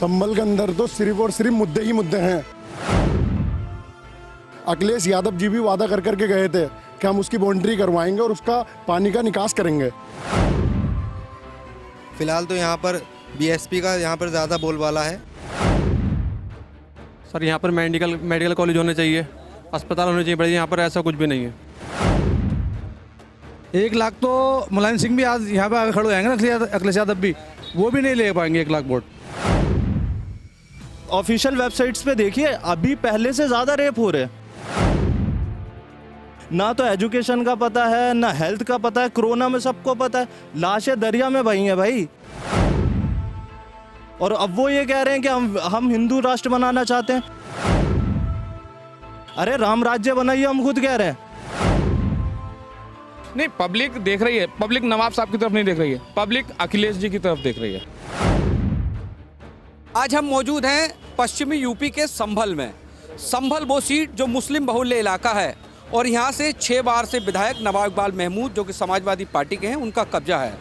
संभल के अंदर तो सिर्फ और सिर्फ मुद्दे ही मुद्दे हैं। अखिलेश यादव जी भी वादा कर करके गए थे कि हम उसकी बाउंड्री करवाएंगे और उसका पानी का निकास करेंगे। फिलहाल तो यहाँ पर बीएसपी का यहाँ पर ज़्यादा बोलबाला है। सर यहाँ पर मेडिकल कॉलेज होने चाहिए, अस्पताल होने चाहिए, बड़े यहाँ पर ऐसा कुछ भी नहीं है। 1 लाख तो मुलायम सिंह भी आज यहाँ पे आगे खड़े हो जाएंगे ना, अखिलेश यादव भी, वो भी नहीं ले पाएंगे 1 लाख वोट। ऑफिशियल वेबसाइट्स पे देखिए, अभी पहले से ज़्यादा रेप हो रहे हैं। ना तो एजुकेशन का पता है, ना हेल्थ का पता है। कोरोना में सबको पता है, लाशें दरिया में बही हैं भाई। और अब वो ये कह रहे हैं कि हम हिंदू राष्ट्र बनाना चाहते हैं। अरे राम राज्य बनाइए, हम खुद कह रहे हैं। नहीं, पब्लिक देख रही है, पब्लिक नवाब साहब की तरफ नहीं देख रही है, पब्लिक अखिलेश जी की तरफ देख रही है। आज हम मौजूद हैं पश्चिमी यूपी के संभल में। संभल वो सीट जो मुस्लिम बहुल्य इलाका है और यहाँ से 6 बार से विधायक नवाब इकबाल महमूद जो कि समाजवादी पार्टी के हैं, उनका कब्जा है।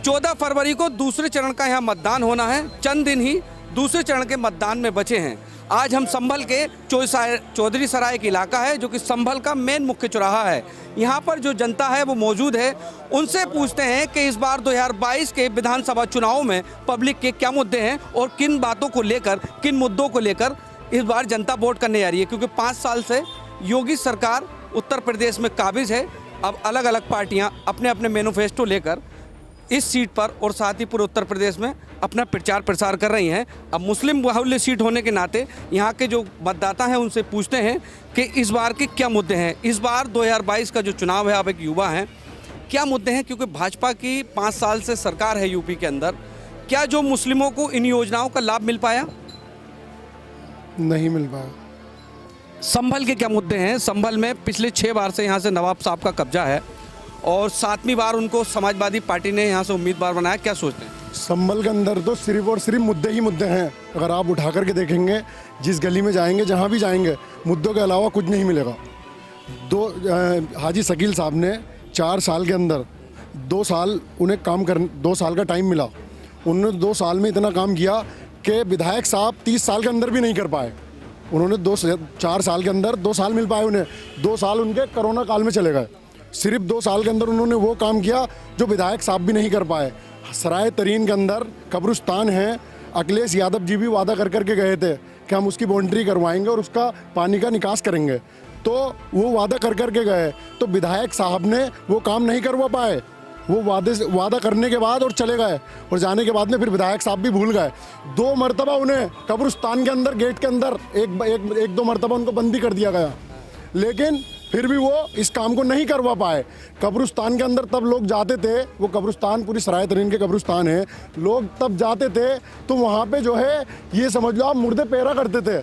14 फरवरी को दूसरे चरण का यहाँ मतदान होना है। चंद दिन ही दूसरे चरण के मतदान में बचे हैं। आज हम संभल के चौधरी सराय का इलाका है जो कि संभल का मेन मुख्य चौराहा है। यहाँ पर जो जनता है वो मौजूद है। उनसे पूछते हैं कि इस बार 2022 के विधानसभा चुनाव में पब्लिक के क्या मुद्दे हैं और किन बातों को लेकर, किन मुद्दों को लेकर इस बार जनता वोट करने जा रही है। क्योंकि 5 साल से योगी सरकार उत्तर प्रदेश में काबिज है। अब अलग अलग पार्टियाँ अपने अपने मैनिफेस्टो लेकर इस सीट पर और साथ ही पूरे उत्तर प्रदेश में अपना प्रचार प्रसार कर रही हैं। अब मुस्लिम बाहुल्य सीट होने के नाते यहाँ के जो मतदाता हैं उनसे पूछते हैं कि इस बार के क्या मुद्दे हैं। इस बार 2022 का जो चुनाव है, आप एक युवा हैं, क्या मुद्दे हैं? क्योंकि भाजपा की 5 साल से सरकार है यूपी के अंदर। क्या जो मुस्लिमों को इन योजनाओं का लाभ मिल पाया? नहीं मिल पाया। संभल के क्या मुद्दे हैं? संभल में पिछले 6 बार से यहाँ से नवाब साहब का कब्जा है और 7वीं बार उनको समाजवादी पार्टी ने यहाँ से उम्मीदवार बनाया। क्या सोचते हैं? संभल के अंदर तो सिर्फ और सिर्फ मुद्दे ही मुद्दे हैं। अगर आप उठा करके देखेंगे, जिस गली में जाएंगे, जहाँ भी जाएंगे, मुद्दों के अलावा कुछ नहीं मिलेगा। हाजी शकील साहब ने 4 साल के अंदर 2 साल उन्हें काम कर 2 साल का टाइम मिला। उन्होंने 2 साल में इतना काम किया कि विधायक साहब 30 साल के अंदर भी नहीं कर पाए। उन्होंने 4 साल के अंदर 2 साल मिल पाए उन्हें। 2 साल उनके कोरोना काल में चले गए। सिर्फ 2 साल के अंदर उन्होंने वो काम किया जो विधायक साहब भी नहीं कर पाए। सराय तरीन के अंदर कब्रिस्तान है। अखिलेश यादव जी भी वादा कर करके गए थे कि हम उसकी बाउंड्री करवाएंगे और उसका पानी का निकास करेंगे। तो वो वादा कर करके गए, तो विधायक साहब ने वो काम नहीं करवा पाए। वो वादा करने के बाद और चले गए, और जाने के बाद में फिर विधायक साहब भी भूल गए। 2 मरतबा उन्हें कब्रिस्तान के अंदर, गेट के अंदर एक 2 मरतबा उनको बंदी कर दिया गया, लेकिन फिर भी वो इस काम को नहीं करवा पाए। कब्रिस्तान के अंदर तब लोग जाते थे, वो कब्रिस्तान पूरी सराय तरीन के कब्रिस्तान है, लोग तब जाते थे तो वहाँ पे जो है, ये समझ लो आप, मुर्दे पैरा करते थे।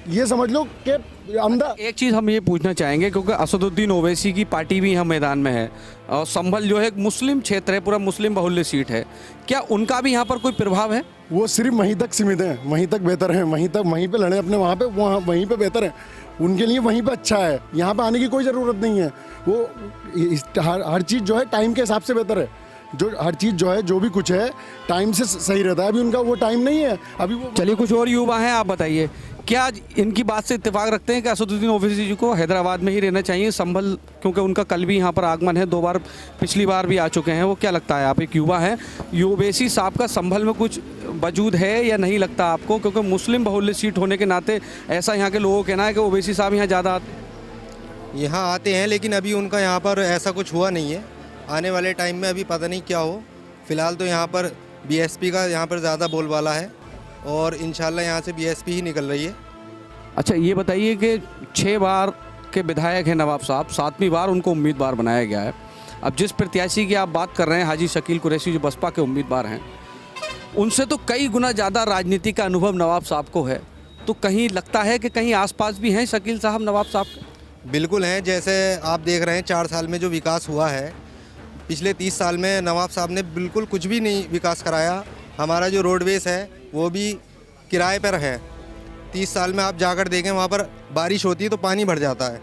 ये समझ लो कि अंदर एक चीज़ हम ये पूछना चाहेंगे, क्योंकि असदुद्दीन ओवैसी की पार्टी भी यहाँ मैदान में है और संभल जो है एक मुस्लिम क्षेत्र है, पूरा मुस्लिम बहुल्य सीट है। क्या उनका भी यहाँ पर कोई प्रभाव है? वो सिर्फ वहीं तक सीमित हैं, वहीं तक बेहतर हैं, वहीं पे लड़े अपने, वहीं पे बेहतर है। उनके लिए वहीं पे अच्छा है, यहाँ पे आने की कोई ज़रूरत नहीं है। वो हर चीज़ जो है टाइम के हिसाब से बेहतर है। जो हर चीज़ जो है, जो भी कुछ है, टाइम से सही रहता है। अभी उनका वो टाइम नहीं है। अभी वो चलिए, कुछ और युवा हैं, आप बताइए, क्या इनकी बात से इत्तेफाक रखते हैं कि असदुद्दीन ओवैसी जी को हैदराबाद में ही रहना चाहिए, संभल, क्योंकि उनका कल भी यहाँ पर आगमन है, 2 बार पिछली बार भी आ चुके हैं वो? क्या लगता है, आप एक युवा हैं, ओवैसी साहब का संभल में कुछ वजूद है या नहीं लगता आपको? क्योंकि मुस्लिम बहुल्य सीट होने के नाते ऐसा यहाँ के लोगों का कहना है कि ओवैसी साहब यहाँ ज़्यादा यहाँ आते हैं, लेकिन अभी उनका यहाँ पर ऐसा कुछ हुआ नहीं है। आने वाले टाइम में अभी पता नहीं क्या हो। फिलहाल तो यहाँ पर बीएसपी का यहाँ पर ज़्यादा बोलबाला है और इंशाल्लाह यहाँ से बीएसपी ही निकल रही है। अच्छा, ये बताइए कि 6 बार के विधायक हैं नवाब साहब, 7वीं बार उनको उम्मीदवार बनाया गया है। अब जिस प्रत्याशी की आप बात कर रहे हैं, हाजी शकील कुरैशी, जो बसपा के उम्मीदवार हैं, उनसे तो कई गुना ज़्यादा राजनीति का अनुभव नवाब साहब को है। तो कहीं लगता है कि कहीं आसपास भी हैं शकील साहब नवाब साहब के? बिल्कुल हैं। जैसे आप देख रहे हैं, 4 साल में जो विकास हुआ है, पिछले 30 साल में नवाब साहब ने बिल्कुल कुछ भी नहीं विकास कराया। हमारा जो रोडवेज है वो भी किराए पर है। 30 साल में आप जाकर देखें, वहाँ पर बारिश होती है तो पानी भर जाता है।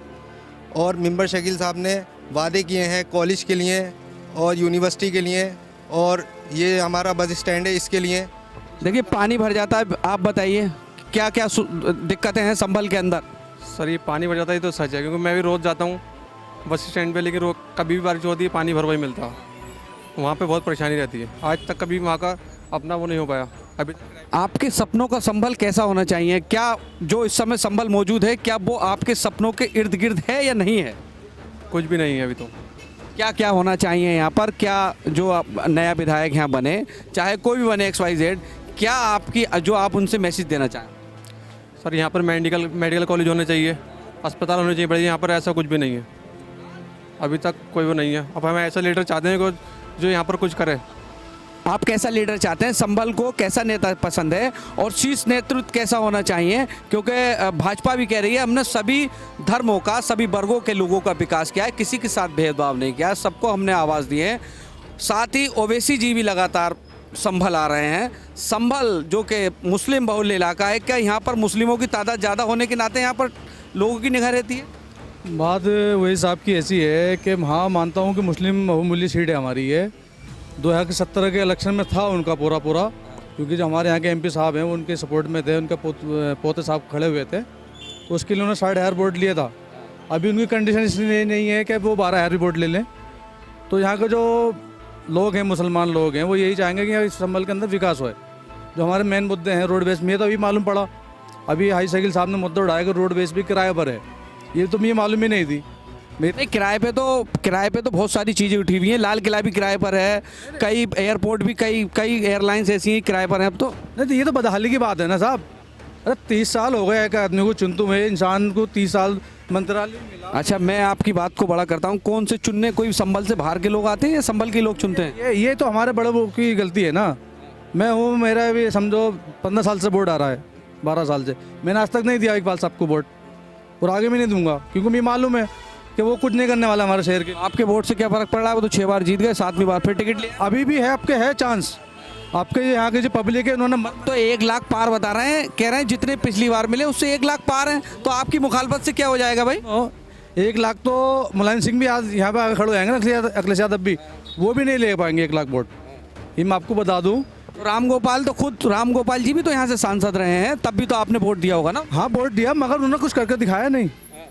और मेंबर शकील साहब ने वादे किए हैं कॉलेज के लिए और यूनिवर्सिटी के लिए, और ये हमारा बस स्टैंड है इसके लिए। देखिए पानी भर जाता है, आप बताइए क्या क्या दिक्कतें हैं संभल के अंदर? सर ये पानी भर जाता है, ये तो सच है, क्योंकि मैं भी रोज़ जाता हूँ बस स्टैंड पे, लेकिन कभी भी बारिश होती है पानी भर वही मिलता है, वहाँ पे बहुत परेशानी रहती है। आज तक कभी वहाँ का अपना वो नहीं हो पाया अभी। आपके सपनों का संभल कैसा होना चाहिए? क्या जो इस समय संभल मौजूद है, क्या वो आपके सपनों के इर्द गिर्द है या नहीं है? कुछ भी नहीं है अभी तो। क्या क्या होना चाहिए यहाँ पर? क्या जो नया विधायक यहाँ बने, चाहे कोई भी बने XYZ, क्या आपकी जो आप उनसे मैसेज देना चाहें? सर यहाँ पर मेडिकल कॉलेज होने चाहिए, अस्पताल होने चाहिए, बड़े यहाँ पर ऐसा कुछ भी नहीं है अभी तक, कोई वो नहीं है। अब हमें ऐसा लीडर चाहते हैं जो यहाँ पर कुछ करे। आप कैसा लीडर चाहते हैं? संभल को कैसा नेता पसंद है और शीर्ष नेतृत्व कैसा होना चाहिए? क्योंकि भाजपा भी कह रही है हमने सभी धर्मों का, सभी वर्गों के लोगों का विकास किया है, किसी के साथ भेदभाव नहीं किया, सबको हमने आवाज़ दी है। साथ ही ओवैसी जी भी लगातार संभल आ रहे हैं। संभल जो कि मुस्लिम बहुल इलाका है, क्या यहाँ पर मुस्लिमों की तादाद ज़्यादा होने के नाते यहाँ पर लोगों की निगाह रहती है? बात वही साहब की ऐसी है कि हाँ मानता हूँ कि मुस्लिम बहुमूल्य सीट है हमारी ये। 2017 के इलेक्शन में था उनका पूरा, क्योंकि जो हमारे यहाँ के MP साहब हैं वो उनके सपोर्ट में थे, उनके पोते साहब खड़े हुए थे, तो उसके लिए उन्होंने 60,000 वोट लिए था। अभी उनकी कंडीशन इसलिए नहीं है कि वो 12,000 वोट ले लें। तो यहाँ के जो लोग हैं, मुसलमान लोग हैं, वो यही चाहेंगे कि इस संभल के अंदर विकास होए। जो हमारे मेन मुद्दे हैं रोडवेज में, तो अभी मालूम पड़ा, अभी हाई साइकिल साहब ने मुद्दा उठाया कि रोडवेज भी किराए पर है, ये तो मुझे मालूम ही नहीं थी। नहीं, किराए पे तो बहुत सारी चीज़ें उठी हुई हैं। लाल किला भी किराए पर है, कई एयरपोर्ट भी, कई एयरलाइंस ऐसी हैं किराए पर हैं अब तो। नहीं तो ये तो बदहाली की बात है ना साहब। अरे 30 साल हो गए एक आदमी को चुनते हुए, इंसान को 30 साल मंत्रालय मिला। अच्छा, मैं आपकी बात को बड़ा करता हूँ, कौन से चुनने? कोई संभल से बाहर के लोग आते हैं या संभल के लोग चुनते हैं? ये तो हमारे बड़े लोगों की गलती है ना। मैं हूँ, मेरा भी समझो 15 साल से वोट आ रहा है, 12 साल से मैंने आज तक नहीं दिया इकबाल साहब को वोट, और आगे भी नहीं दूंगा, क्योंकि मुझे मालूम है कि वो कुछ नहीं करने वाला हमारे शहर के। आपके वोट से क्या फर्क पड़ रहा है? वो तो 6 बार जीत गए, 7वीं बार फिर टिकट लिया। अभी भी है, आपके है चांस, आपके यहाँ के जो पब्लिक है उन्होंने तो 1 लाख पार बता रहे हैं, कह रहे हैं जितने पिछली बार मिले उससे 1 लाख पार हैं, तो आपकी मुखालफत से क्या हो जाएगा भाई? 1 लाख तो मुलायम सिंह भी आज यहाँ पे आगे खड़े हो जाएंगे ना, अखिलेश यादव भी, वो भी नहीं ले पाएंगे 1 लाख वोट, ये मैं आपको बता दूँ। राम गोपाल जी भी तो यहाँ से सांसद रहे हैं, तब भी तो आपने वोट दिया होगा ना? हाँ वोट दिया, मगर उन्होंने कुछ करके दिखाया नहीं।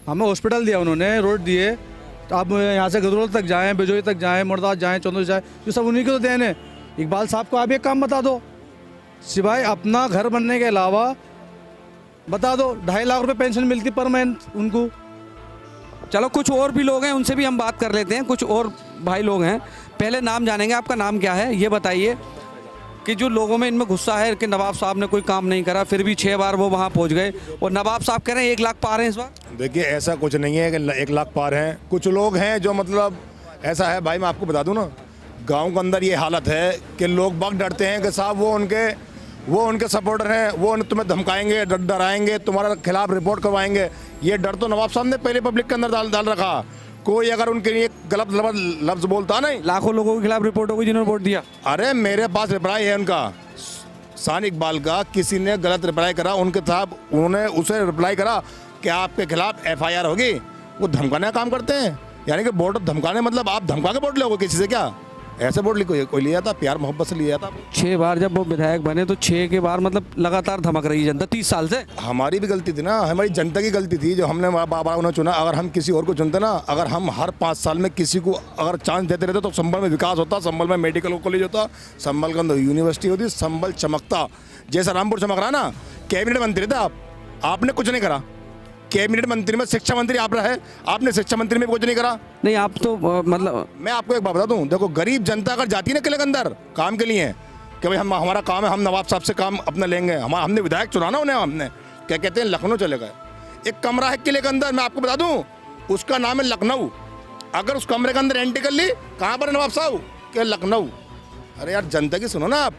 हमें हॉस्पिटल दिया उन्होंने, रोड दिए, आप यहाँ से गदरोल तक जाएँ, बिजोई तक जाएँ, मुर्दाबाद जाएँ, चंदौली जाएँ, ये सब उन्हीं के तो देन है। इकबाल साहब को आप एक काम बता दो, सिवाय अपना घर बनने के अलावा बता दो 2.5 लाख रुपए पेंशन मिलती पर मंथ उनको। चलो कुछ और भी लोग हैं, उनसे भी हम बात कर लेते हैं। कुछ और भाई लोग हैं, पहले नाम जानेंगे। आपका नाम क्या है ये बताइए, कि जो लोगों में इनमें गुस्सा है कि नवाब साहब ने कोई काम नहीं करा, फिर भी 6 बार वो वहाँ पहुँच गए, और नवाब साहब कह रहे हैं 1 लाख पार हैं इस बार। देखिए ऐसा कुछ नहीं है कि 1 लाख पार हैं। कुछ लोग हैं जो मतलब ऐसा है भाई, मैं आपको बता दूं ना, गांव के अंदर ये हालत है कि लोग बहुत डरते हैं कि साहब वो उनके सपोर्टर हैं, वो तुम्हें धमकाएंगे, डराएंगे, तुम्हारे खिलाफ रिपोर्ट करवाएंगे। ये डर तो नवाब साहब ने पहले पब्लिक के अंदर डाल रखा। कोई अगर उनके लिए गलत लफ्ज बोलता नहीं, लाखों लोगों के खिलाफ रिपोर्ट होगी जिन्होंने वोट दिया। अरे मेरे पास रिप्लाई है उनका, शान इकबाल का, किसी ने गलत रिप्लाई करा उनके साहब, उन्होंने उसे रिप्लाई करा कि आपके खिलाफ FIR होगी। वो धमकाने का काम करते हैं, यानी कि वोट धमकाने, मतलब आप धमका के वोट लोगे किसी से? क्या ऐसे वोट कोई लिया था? प्यार मोहब्बत से लिया था। 6 बार जब वो विधायक बने तो 6 के बार मतलब लगातार धमक रही है जनता 30 साल से। हमारी भी गलती थी ना, हमारी जनता की गलती थी जो हमने बाबा उन्हें चुना। अगर हम किसी और को चुनते ना, अगर हम हर 5 साल में किसी को अगर चांस देते रहते तो संभल में विकास होता, संभल में मेडिकल कॉलेज होता, संभल के अंदर यूनिवर्सिटी होती, संभल चमकता जैसा रामपुर चमक रहा ना। कैबिनेट मंत्री थे आपने कुछ नहीं करा। कैबिनेट मंत्री में शिक्षा मंत्री आप रहे, आपने शिक्षा मंत्री में कुछ नहीं करा। नहीं आप तो मतलब मैं आपको एक बात बता दूं, देखो गरीब जनता अगर जाती है ना किले के अंदर काम के लिए कि भाई हमारा काम है, हम नवाब साहब से काम अपना लेंगे, हमने विधायक चुना ना उन्हें, हमने क्या कहते हैं लखनऊ चले गए। एक कमरा है किले के अंदर, मैं आपको बता दूं उसका नाम है लखनऊ। अगर उस कमरे के अंदर एंट्री कर ली, कहाँ पर है नवाब साहब? क्या लखनऊ? अरे यार जनता की सुनो ना आप,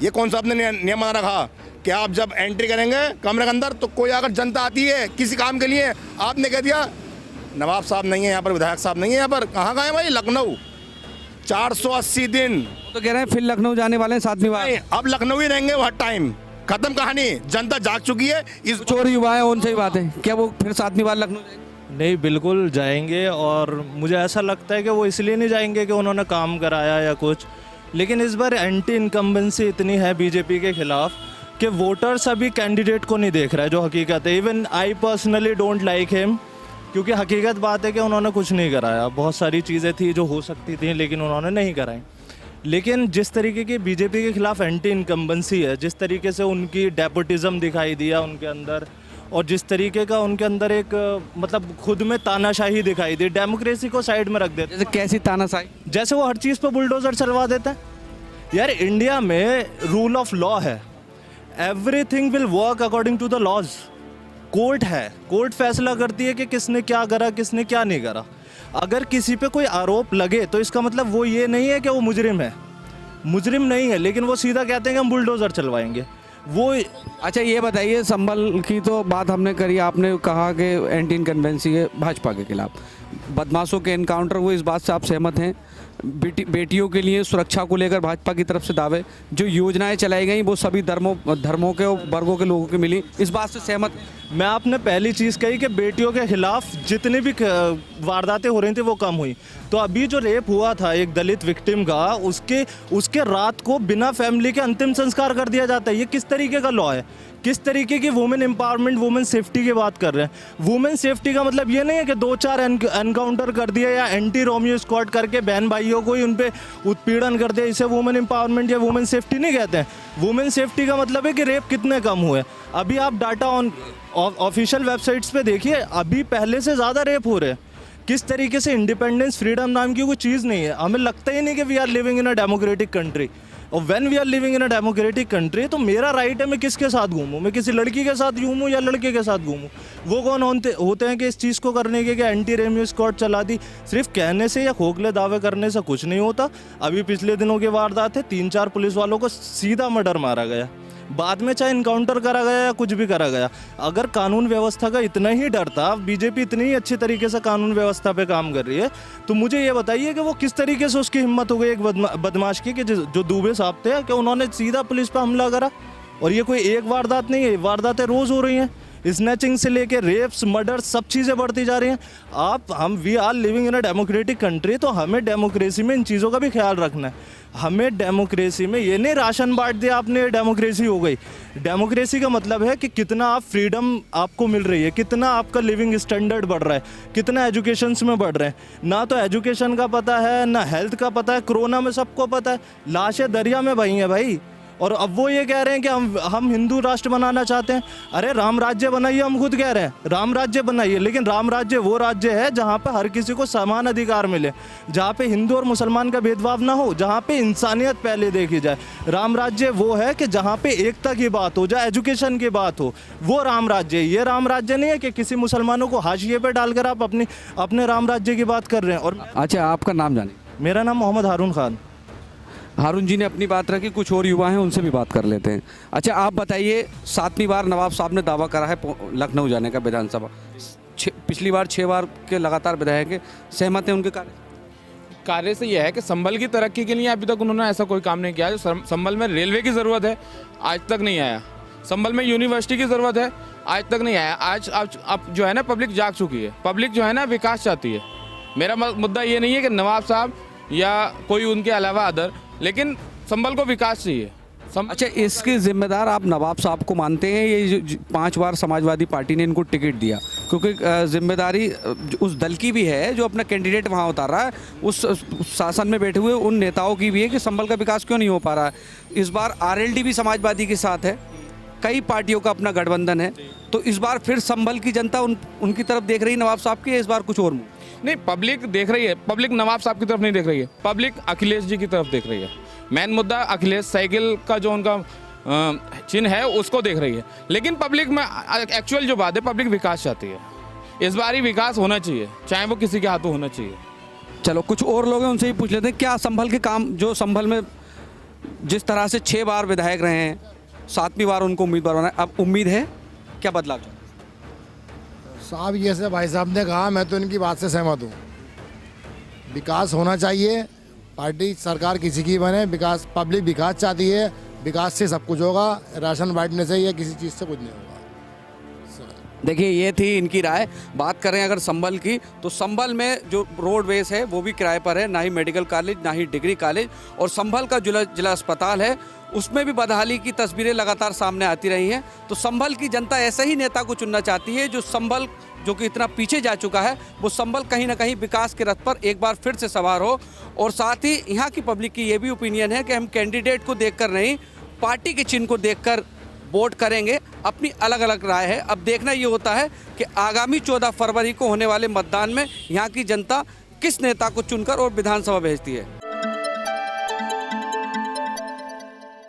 ये कौन सा आपने नियम बना रखा कि आप जब एंट्री करेंगे कमरे के अंदर तो कोई अगर जनता आती है किसी काम के लिए, आपने कह दिया नवाब साहब नहीं है यहाँ पर, विधायक साहब नहीं है यहाँ पर, कहाँ गए भाई? लखनऊ। 480 दिन तो कह रहे हैं फिर लखनऊ जाने वाले हैं 7वीं बार। अब लखनऊ ही रहेंगे वो हर टाइम, खत्म कहानी। जनता जाग चुकी है। इस चोरी हुआ है उनसे ही बात है, क्या वो फिर 7वीं बार लखनऊ जाएंगे? नहीं बिल्कुल जाएंगे, और मुझे ऐसा लगता है कि वो इसलिए नहीं जाएंगे कि उन्होंने काम कराया या कुछ, लेकिन इस बार एंटी इनकम्बेंसी इतनी है बीजेपी के खिलाफ कि वोटर्स अभी कैंडिडेट को नहीं देख रहा है, जो हकीकत है। Even I personally don't like him, क्योंकि हकीकत बात है कि उन्होंने कुछ नहीं कराया। बहुत सारी चीज़ें थी जो हो सकती थी लेकिन उन्होंने नहीं कराई। लेकिन जिस तरीके की बीजेपी के खिलाफ एंटी इनकम्बेंसी है, जिस तरीके से उनकी डेपोटिज्म दिखाई दिया उनके अंदर, और जिस तरीके का उनके अंदर एक मतलब खुद में तानाशाही दिखाई दी, डेमोक्रेसी को साइड में रख देते। जैसे कैसी तानाशाही? जैसे वो हर चीज़ पर बुलडोजर चलवा देते हैं। यार इंडिया में रूल ऑफ लॉ है, everything will work according to the laws. Court है, कोर्ट फैसला करती है कि किसने क्या करा किसने क्या नहीं करा। अगर किसी पे कोई आरोप लगे तो इसका मतलब वो ये नहीं है कि वो मुजरिम है, मुजरिम नहीं है, लेकिन वो सीधा कहते हैं कि हम बुलडोजर चलवाएंगे वो। अच्छा ये बताइए, संभल की तो बात हमने करी, आपने कहा कि एंटी इनकन्वेंसी है भाजपा के खिलाफ, बदमाशों के एनकाउंटर हुए, इस बात से आप सहमत हैं? बेटियों के लिए सुरक्षा को लेकर भाजपा की तरफ से दावे, जो योजनाएं चलाई गई वो सभी धर्मों के और वर्गों के लोगों को मिली, इस बात से सहमत हैं? मैं आपने पहली चीज़ कही कि बेटियों के खिलाफ जितनी भी वारदातें हो रही थी वो कम हुई। तो अभी जो रेप हुआ था एक दलित विक्टिम का, उसके रात को बिना फैमिली के अंतिम संस्कार कर दिया जाता है। ये किस तरीके का लॉ है? किस तरीके की वुमेन एम्पावरमेंट, वुमेन सेफ्टी की बात कर रहे हैं? वुमेन सेफ्टी का मतलब ये नहीं है कि 2-4 एनकाउंटर कर दिया या एंटी रोमियो स्क्वाड करके बहन भाइयों को ही उन पे उत्पीड़न कर दिया, इसे वुमेन एम्पावरमेंट या वुमेन सेफ्टी नहीं कहते हैं। वुमेन सेफ्टी का मतलब है कि रेप कितने कम हुए। अभी आप डाटा ऑफिशियल वेबसाइट्स पे देखिए, अभी पहले से ज़्यादा रेप हो रहे हैं। किस तरीके से इंडिपेंडेंस फ्रीडम नाम की कोई चीज़ नहीं है। हमें लगता ही नहीं कि we are living in a democratic country. और when we are living in a democratic country तो मेरा राइट है मैं किसके साथ घूमूं, मैं किसी लड़की के साथ घूमूं या लड़के के साथ घूमूं। वो कौन होते हैं कि इस चीज़ को करने के एंटी रेमियो स्क्वाड चला दी? सिर्फ कहने से या खोखले दावे करने से कुछ नहीं होता। अभी पिछले दिनों की वारदात है, 3-4 पुलिस वालों को सीधा मर्डर मारा गया, बाद में चाहे इनकाउंटर करा गया या कुछ भी करा गया। अगर कानून व्यवस्था का इतना ही डर था, बीजेपी इतनी ही अच्छी तरीके से कानून व्यवस्था पे काम कर रही है, तो मुझे ये बताइए कि वो किस तरीके से उसकी हिम्मत हो गई एक बदमाश की कि जो दुबे साहब थे कि उन्होंने सीधा पुलिस पर हमला करा। और ये कोई एक वारदात नहीं है, वारदातें रोज़ हो रही हैं। स्नैचिंग से लेके रेप्स, मर्डर, सब चीज़ें बढ़ती जा रही हैं। We are living in a democratic country, तो हमें डेमोक्रेसी में इन चीज़ों का भी ख्याल रखना है। हमें डेमोक्रेसी में ये नहीं राशन बांट दिया आपने डेमोक्रेसी हो गई। डेमोक्रेसी का मतलब है कि कितना आप फ्रीडम आपको मिल रही है, कितना आपका लिविंग स्टैंडर्ड बढ़ रहा है, कितना एजुकेशंस में बढ़ रहे हैं। ना तो एजुकेशन का पता है, ना हेल्थ का पता है। कोरोना में सबको पता है, लाशें दरिया में बही हैं भाई। और अब वो ये कह रहे हैं कि हम हिंदू राष्ट्र बनाना चाहते हैं। अरे राम राज्य बनाइए, हम खुद कह रहे हैं राम राज्य बनाइए, लेकिन राम राज्य वो राज्य है जहाँ पे हर किसी को समान अधिकार मिले, जहाँ पे हिंदू और मुसलमान का भेदभाव ना हो, जहाँ पे इंसानियत पहले देखी जाए। राम राज्य वो है कि जहाँ पे एकता की बात हो, जहाँ एजुकेशन की बात हो, वो राम राज्य है। ये राम राज्य नहीं है कि किसी मुसलमानों को हाशिए पे डालकर आप अपने राम राज्य की बात कर रहे हैं। और अच्छा आपका नाम जाने? मेरा नाम मोहम्मद हारून खान। हारून जी ने अपनी बात रखी, कुछ और युवा हैं उनसे भी बात कर लेते हैं। अच्छा आप बताइए, 7वीं बार नवाब साहब ने दावा करा है लखनऊ जाने का विधानसभा। पिछली बार 6 बार के लगातार विधायक हैं, सहमत हैं उनके कार्य से यह है कि संभल की तरक्की के लिए अभी तक उन्होंने ऐसा कोई काम नहीं किया। जो संभल में रेलवे की ज़रूरत है आज तक नहीं आया, संभल में यूनिवर्सिटी की ज़रूरत है आज तक नहीं आया। आज अब जो है ना पब्लिक जाग चुकी है, पब्लिक जो है ना विकास चाहती है। मेरा मुद्दा ये नहीं है कि नवाब साहब या कोई उनके अलावा अदर, लेकिन संभल को विकास चाहिए। अच्छा इसके जिम्मेदार आप नवाब साहब को मानते हैं? ये 5 बार समाजवादी पार्टी ने इनको टिकट दिया, क्योंकि जिम्मेदारी उस दल की भी है जो अपना कैंडिडेट वहाँ उतार रहा है, उस शासन में बैठे हुए उन नेताओं की भी है कि संभल का विकास क्यों नहीं हो पा रहा है। इस बार आरएलडी भी समाजवादी के साथ है, कई पार्टियों का अपना गठबंधन है, तो इस बार फिर संभल की जनता उनकी तरफ देख रही है नवाब साहब की, इस बार कुछ और नहीं, पब्लिक देख रही है। पब्लिक नवाब साहब की तरफ नहीं देख रही है, पब्लिक अखिलेश जी की तरफ देख रही है। मेन मुद्दा अखिलेश साइकिल का जो उनका चिन्ह है उसको देख रही है। लेकिन पब्लिक में एक्चुअल जो बात है, पब्लिक विकास चाहती है। इस बार ही विकास होना चाहिए, चाहे वो किसी के हाथों होना चाहिए। चलो कुछ और लोग हैं उनसे ही पूछ लेते हैं, क्या संभल के काम, जो संभल में जिस तरह से 6 बार विधायक रहे हैं, 7वीं बार उनको उम्मीदवार बना, अब उम्मीद है क्या बदलाव? साहब जैसे भाई साहब ने कहा, मैं तो इनकी बात से सहमत हूँ। विकास होना चाहिए, पार्टी सरकार किसी की बने, विकास पब्लिक विकास चाहती है, विकास से सब कुछ होगा। राशन बांटने से या किसी चीज़ से कुछ नहीं होगा। देखिए ये थी इनकी राय। बात करें अगर संभल की, तो संभल में जो रोडवेज है वो भी किराए पर है, ना ही मेडिकल कॉलेज ना ही डिग्री कॉलेज, और संभल का जिला अस्पताल है उसमें भी बदहाली की तस्वीरें लगातार सामने आती रही हैं। तो संभल की जनता ऐसे ही नेता को चुनना चाहती है जो संभल जो कि इतना पीछे जा चुका है, वो संभल कहीं ना कहीं विकास के रथ पर एक बार फिर से सवार हो। और साथ ही यहाँ की पब्लिक की ये भी ओपिनियन है कि हम कैंडिडेट को देखकर नहीं, पार्टी के चिन्ह को देखकर वोट करेंगे। अपनी अलग अलग राय है। अब देखना ये होता है कि आगामी 14 फरवरी को होने वाले मतदान में यहाँ की जनता किस नेता को चुनकर और विधानसभा भेजती है।